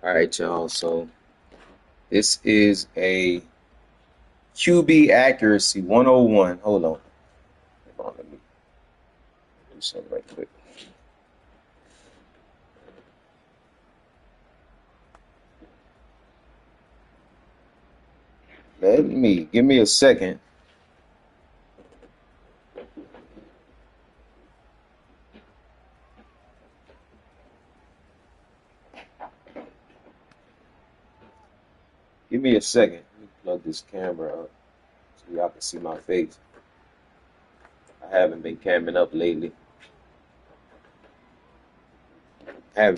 All right, y'all. So this is a QB accuracy 101. Hold on. Hold on. Let me do something right quick. Give me a second. Give me a second. Let me plug this camera up so y'all can see my face. I haven't been camming up lately. I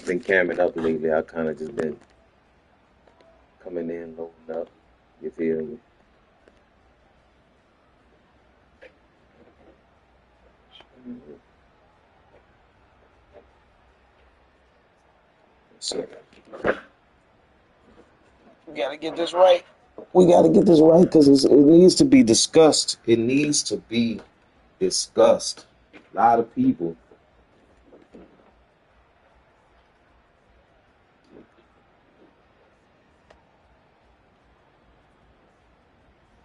kind of just been coming in, loading up. You feel me? So, we gotta get this right. We gotta get this right because it needs to be discussed. It needs to be discussed. A lot of people.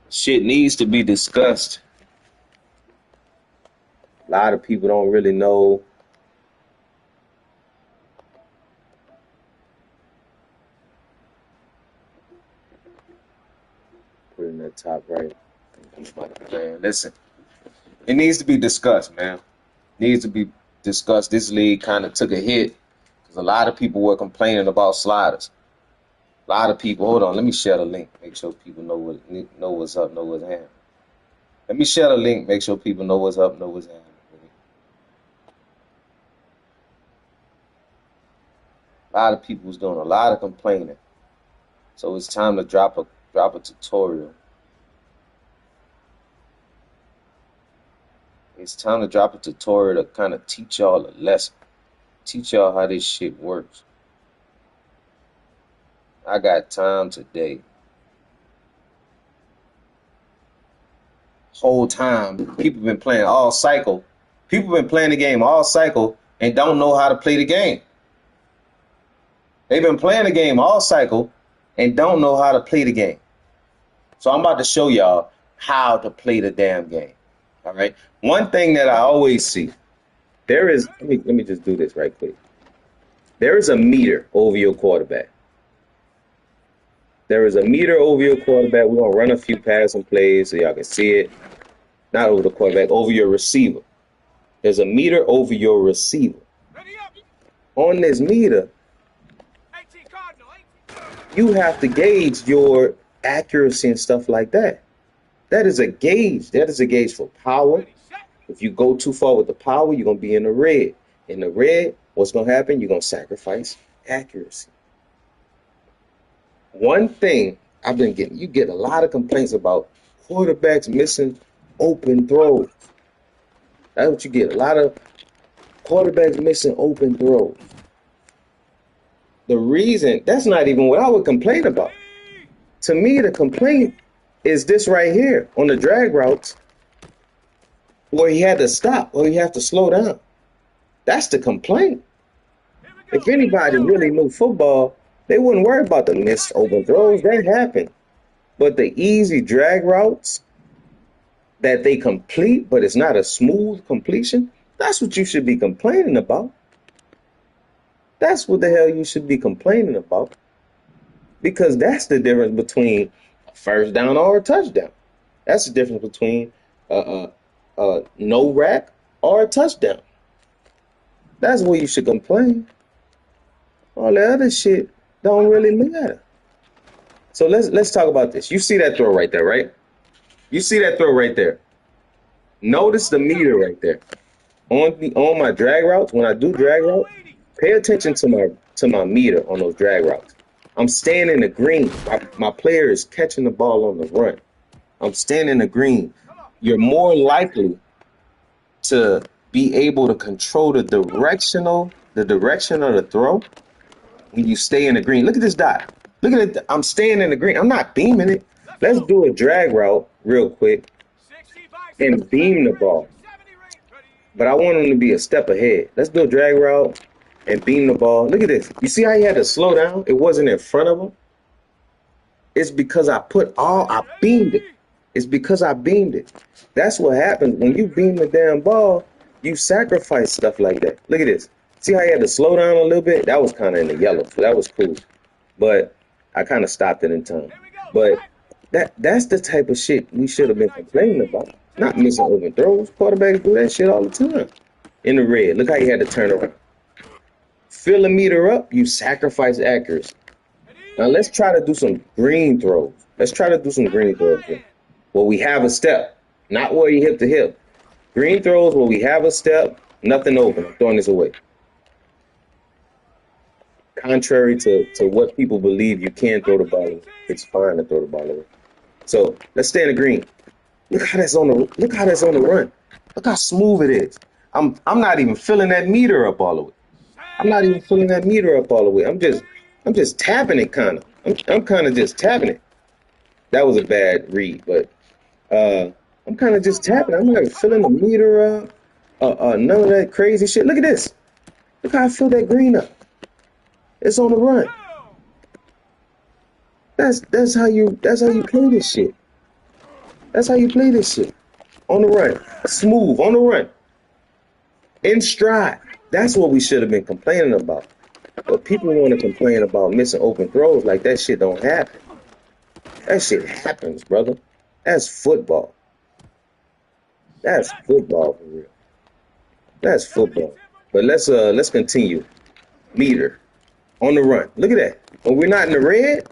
Shit needs to be discussed. A lot of people don't really know. Put in that top right. Man, listen. It needs to be discussed, man. Needs to be discussed. This league kind of took a hit because a lot of people were complaining about sliders. A lot of people. Hold on, let me share the link. Make sure people know what's up, know what's happening. Let me share the link. Make sure people know what's up, know what's happening. A lot of people was doing a lot of complaining, so it's time to drop a tutorial. It's time to drop a tutorial to kind of teach y'all a lesson. Teach y'all how this shit works. I got time today. Whole time, people been playing all cycle. People been playing the game all cycle and don't know how to play the game. They've been playing the game all cycle and don't know how to play the game. So I'm about to show y'all how to play the damn game. All right. One thing that I always see, let me just do this right quick. There is a meter over your quarterback. There is a meter over your quarterback. We're gonna run a few passing plays so y'all can see it. Not over the quarterback, over your receiver. There's a meter over your receiver. On this meter, you have to gauge your accuracy and stuff like that. That is a gauge. That is a gauge for power. If you go too far with the power, you're going to be in the red. In the red, what's going to happen? You're going to sacrifice accuracy. One thing I've been getting, you get a lot of complaints about quarterbacks missing open throws. That's what you get. A lot of quarterbacks missing open throws. The reason, that's not even what I would complain about. To me, the complaint is this right here on the drag routes where he had to stop or he had to slow down. That's the complaint. If anybody really knew football, they wouldn't worry about the missed open throws. That happened. But the easy drag routes that they complete, but it's not a smooth completion, that's what you should be complaining about. That's what the hell you should be complaining about. Because that's the difference between a first down or a touchdown. That's the difference between no rack or a touchdown. That's where you should complain. All the other shit don't really matter. So let's talk about this. You see that throw right there, right? You see that throw right there. Notice the meter right there. On my drag routes, when I do drag routes, pay attention to my meter on those drag routes. I'm staying in the green. My player is catching the ball on the run. I'm staying in the green. You're more likely to be able to control the direction of the throw when you stay in the green. Look at this dot. Look at it. I'm staying in the green. I'm not beaming it. Let's do a drag route real quick and beam the ball. But I want him to be a step ahead. Let's do a drag route. and beam the ball. Look at this. You see how he had to slow down? It wasn't in front of him. It's because I beamed it. It's because I beamed it. That's what happens when you beam the damn ball. You sacrifice stuff like that. Look at this. See how he had to slow down a little bit? That was kind of in the yellow, so that was cool. But I kind of stopped it in time. But that's the type of shit we should have been complaining about. Not missing open throws. Quarterbacks do that shit all the time. In the red. Look how he had to turn around. Fill a meter up, you sacrifice accuracy. Now let's try to do some green throws. Let's try to do some green throws here. Well, we have a step, not where you hip to hip. Green throws where we have a step, nothing open. I'm throwing this away. Contrary to what people believe, you can throw the ball away. It's fine to throw the ball away. So let's stay in the green. Look how that's on the run. Look how smooth it is. I'm not even filling that meter up all the way. I'm not even filling that meter up all the way. I'm just tapping it kind of. I'm kind of just tapping it. That was a bad read, but I'm kind of just tapping. I'm not filling the meter up. None of that crazy shit. Look at this. Look how I fill that green up. It's on the run. That's how you play this shit. That's how you play this shit. On the run. Smooth. On the run. In stride. That's what we should have been complaining about. But people want to complain about missing open throws like that shit don't happen. That shit happens, brother. That's football. That's football for real. That's football. But let's continue. Meter. On the run. Look at that. When we're not in the red,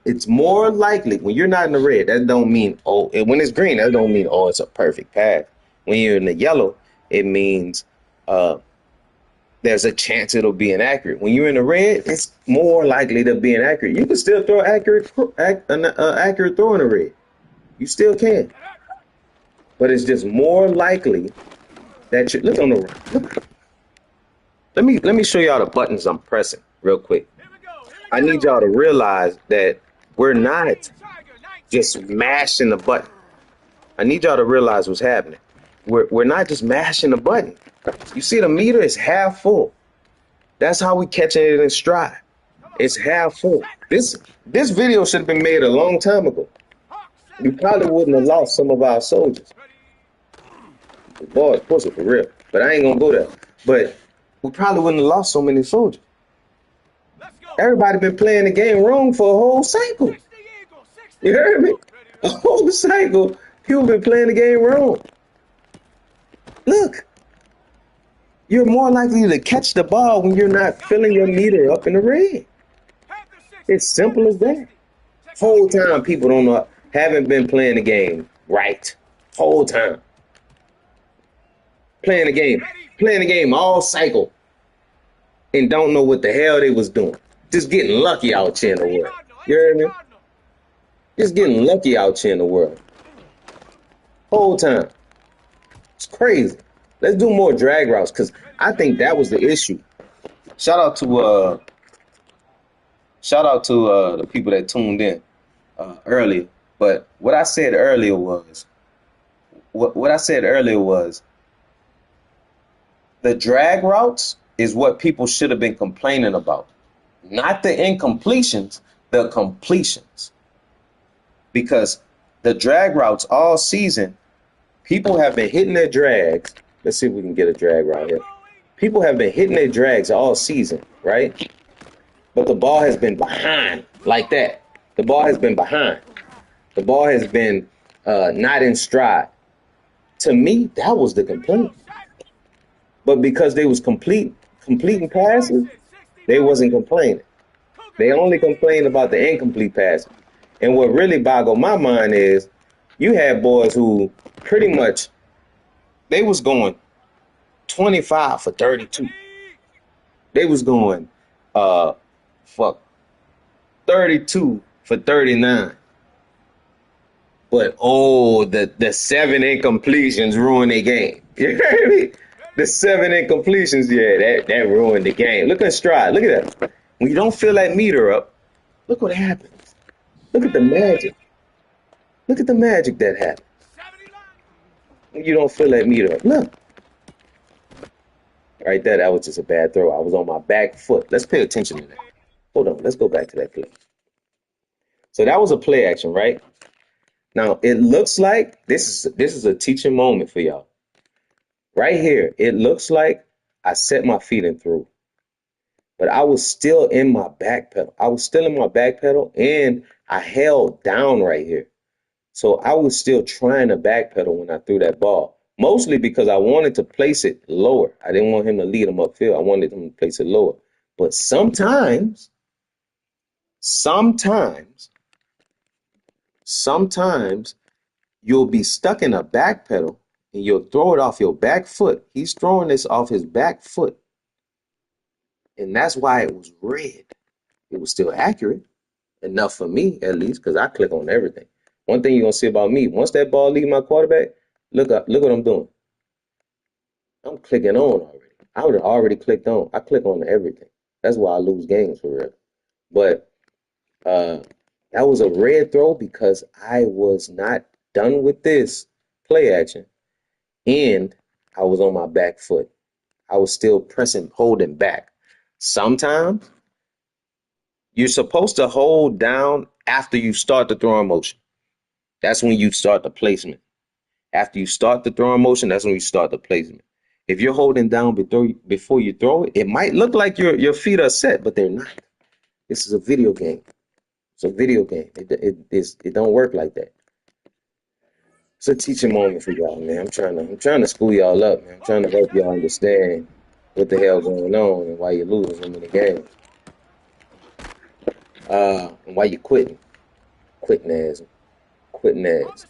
it's more likely when you're not in the red, that don't mean when it's green, that don't mean it's a perfect pass. When you're in the yellow, it means there's a chance it'll be inaccurate. When you're in the red, it's more likely to be inaccurate. You can still throw accurate throw in the red. You still can. But it's just more likely that you look on the run. Look. Let me show y'all the buttons I'm pressing real quick. I need y'all to realize that we're not just mashing the button. I need y'all to realize what's happening. We're not just mashing the button. You see the meter is half full. That's how we catching it in stride. It's half full. This video should have been made a long time ago. We probably wouldn't have lost some of our soldiers. The ball is pussy for real. But I ain't gonna go there. But we probably wouldn't have lost so many soldiers. Everybody been playing the game wrong for a whole cycle. You heard me? A whole cycle. People been playing the game wrong. Look. You're more likely to catch the ball when you're not filling your meter up in the red. It's simple as that. Whole time people haven't been playing the game right. Whole time. Playing the game all cycle and don't know what the hell they was doing. Just getting lucky out here in the world. You heard me? Just getting lucky out here in the world. Whole time. It's crazy. Let's do more drag routes because I think that was the issue. Shout out to the people that tuned in earlier. But what I said earlier was the drag routes is what people should have been complaining about. Not the incompletions, the completions. Because the drag routes all season, people have been hitting their drags. Let's see if we can get a drag route here. People have been hitting their drags all season, right? But the ball has been behind like that. The ball has been behind. The ball has been not in stride. To me, that was the complaint. But because they was completing passes, they wasn't complaining. They only complained about the incomplete passes. And what really boggled my mind is you had boys who pretty much, they was going 25 for 32. They was going 32 for 39. But the 7 incompletions ruined their game. You heard me? The 7 incompletions, yeah, that ruined the game. Look at stride. Look at that. When you don't fill that meter up, look what happens. Look at the magic. Look at the magic that happens. When you don't fill that meter up. Look. Right there, that was just a bad throw. I was on my back foot. Let's pay attention to that. Hold on, let's go back to that play. So that was a play action, right? Now it looks like this is a teaching moment for y'all. Right here, it looks like I set my feet and threw, but I was still in my back pedal. I was still in my back pedal and I held down right here. So I was still trying to backpedal when I threw that ball, mostly because I wanted to place it lower. I didn't want him to lead him upfield. I wanted him to place it lower. But sometimes you'll be stuck in a back pedal and you'll throw it off your back foot. He's throwing this off his back foot. And that's why it was red. It was still accurate enough for me, at least, because I click on everything. One thing you're gonna see about me, once that ball leaves my quarterback, look up, look what I'm doing. I'm clicking on already. I would have already clicked on. I click on everything. That's why I lose games for real. But uh, that was a red throw because I was not done with this play action, and I was on my back foot. I was still pressing, holding back. Sometimes you're supposed to hold down after you start the throwing motion. That's when you start the placement. After you start the throwing motion, that's when you start the placement. If you're holding down before you throw it, it might look like your feet are set, but they're not. This is a video game. It's a video game. It don't work like that. It's a teaching moment for y'all, man. I'm trying to school y'all up, man. I'm trying to help y'all understand what the hell going on and why you're losing so many games. And why you quitting ass, quitting ass.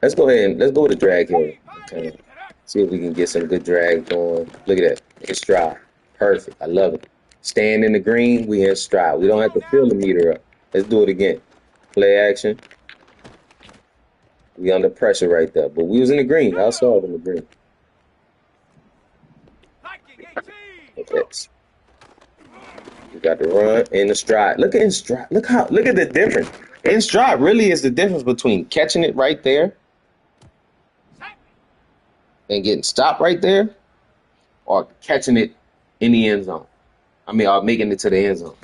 Let's go ahead and let's go with the drag here. Okay. See if we can get some good drag going. Look at that. In stride. Perfect. I love it. Staying in the green, we in stride. We don't have to fill the meter up. Let's do it again. Play action. We under pressure right there. But we was in the green. Y'all saw it in the green. Okay. We got the run in the stride. Look at in stride. Look at the difference. In stride really is the difference between catching it right there and getting stopped right there, or catching it in the end zone. Or making it to the end zone.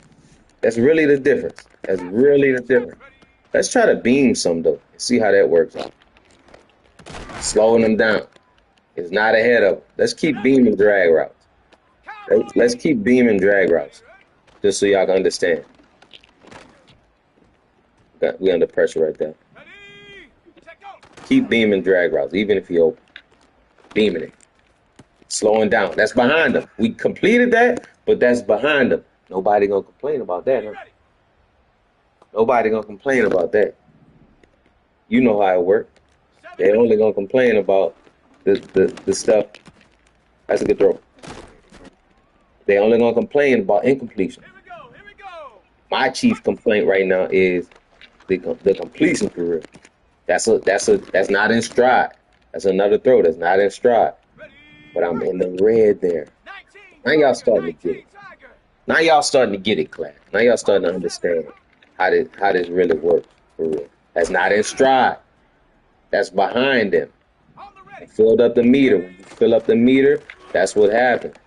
That's really the difference. That's really the difference. Let's try to beam some, though, and see how that works out. Slowing them down. It's not ahead of them. Let's keep beaming drag routes. Let's keep beaming drag routes, just so y'all can understand. We under pressure right there. Keep beaming drag routes, even if you open. Beaming it. Slowing down. That's behind them. We completed that, but that's behind them. Nobody gonna complain about that, huh? Nobody gonna complain about that. You know how it works. They only gonna complain about the stuff. That's a good throw. They only gonna complain about incompletion. My chief complaint right now is the completion career. That's not in stride. That's another throw that's not in stride. But I'm in the red there. Now y'all starting to get it. Now y'all starting to get it, class. Now y'all starting to understand how this really works for real. That's not in stride. That's behind them. I filled up the meter. When you fill up the meter, that's what happened.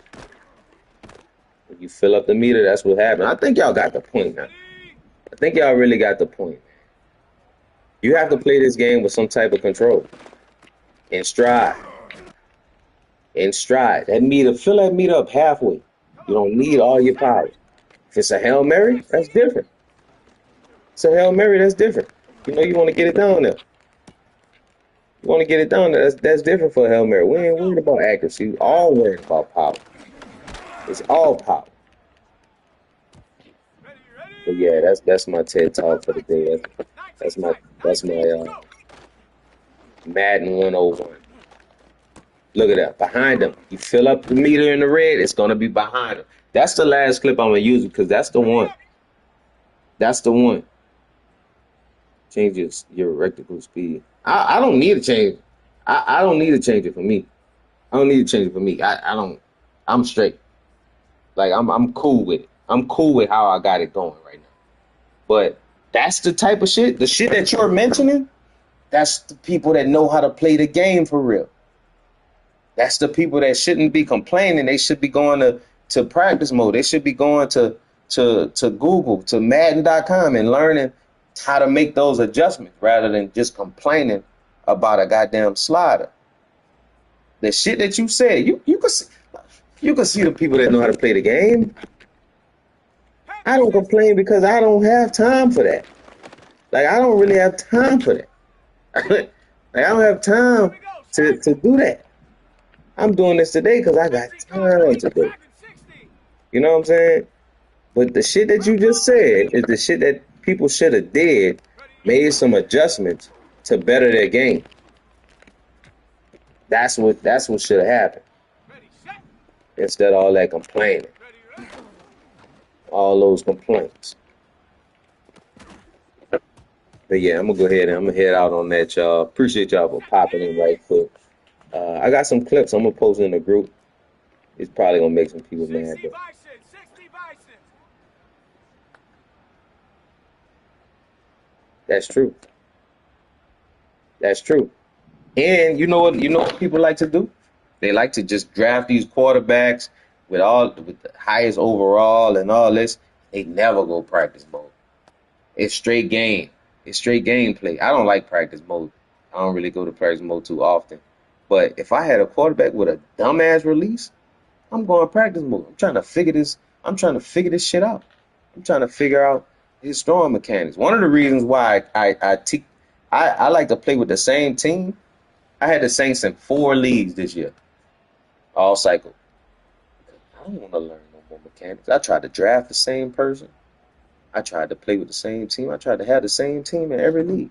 When you fill up the meter, that's what happened. I think y'all got the point now. I think y'all really got the point. You have to play this game with some type of control. In stride. In stride. That meter, fill that meter up halfway. You don't need all your power. If it's a Hail Mary, that's different. It's a Hail Mary, that's different. You know you want to get it down there. You want to get it down there. That's different for a Hail Mary. We ain't worried about accuracy. We all worried about power. It's all power. But yeah, that's my TED talk for the day. That's my Madden 101. Look at that. Behind them. You fill up the meter in the red, it's gonna be behind them. That's the last clip I'm gonna use because that's the one. That's the one. Change your rectical speed. I don't need to change. I don't need to change it for me. I don't need to change it for me. I don't. I'm straight. Like I'm cool with it. I'm cool with how I got it going right now. But that's the type of shit. The shit that you're mentioning. That's the people that know how to play the game for real. That's the people that shouldn't be complaining. They should be going to practice mode. They should be going to Google, to Madden.com and learning how to make those adjustments rather than just complaining about a goddamn slider. The shit that you said, you can see the people that know how to play the game. I don't complain because I don't have time for that. Like I don't really have time for that. Like I don't have time to do that. I'm doing this today because I got time to do it. You know what I'm saying? But the shit that you just said is the shit that people should have did, made some adjustments to better their game. That's what should have happened. Instead of all that complaining. All those complaints. But yeah, I'm gonna go ahead and I'm gonna head out on that, y'all. Appreciate y'all for popping in right quick. I got some clips I'm gonna post in the group. It's probably gonna make some people mad, but that's true. That's true. And you know what people like to do? They like to just draft these quarterbacks with the highest overall and all this. They never go practice mode. It's straight game. It's straight gameplay. I don't like practice mode. I don't really go to practice mode too often. But if I had a quarterback with a dumbass release, I'm going practice mode. I'm trying to figure this shit out. I'm trying to figure out his throwing mechanics. One of the reasons why I like to play with the same team. I had the Saints in 4 leagues this year, all cycle. I don't want to learn no more mechanics. I tried to draft the same person. I tried to play with the same team. I tried to have the same team in every league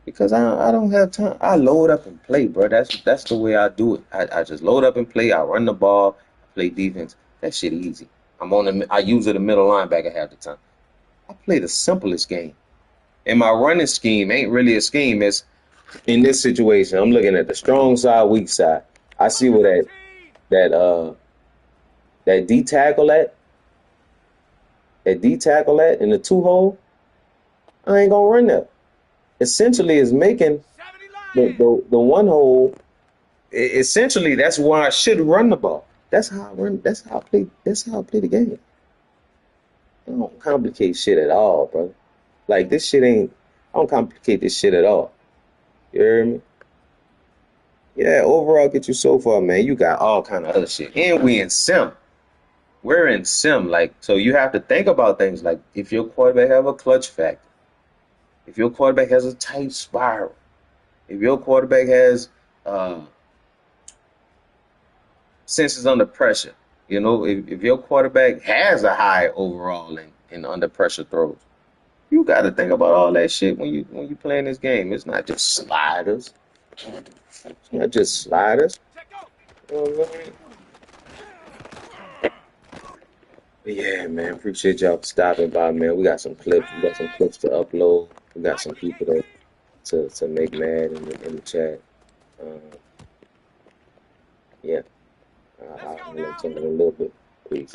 because I don't have time. I load up and play, bro. That's the way I do it. I just load up and play. I run the ball. I play defense. That shit easy. I use it a middle linebacker half the time. I play the simplest game. And my running scheme ain't really a scheme. It's in this situation. I'm looking at the strong side, weak side. I see where that D tackle at in the 2 hole. I ain't gonna run that. Essentially, is making the 1 hole. Essentially, that's why I should run the ball. That's how I run. That's how I play. That's how I play the game. I don't complicate shit at all, bro. Like this shit ain't. I don't complicate this shit at all. You hear me? Yeah, overall get you so far, man. You got all kind of other shit, and we in sim. We're in sim, like so. You have to think about things like if your quarterback have a clutch factor, if your quarterback has a tight spiral, if your quarterback has uh, senses under pressure. If your quarterback has a high overall in under pressure throws, you got to think about all that shit when you playing this game. It's not just sliders. It's not just sliders. You know what I mean? But yeah, man. Appreciate y'all for stopping by, man. We got some clips. We got some clips to upload. We got some people to make mad in the chat. Um, yeah, I'll let you in a little bit. Peace.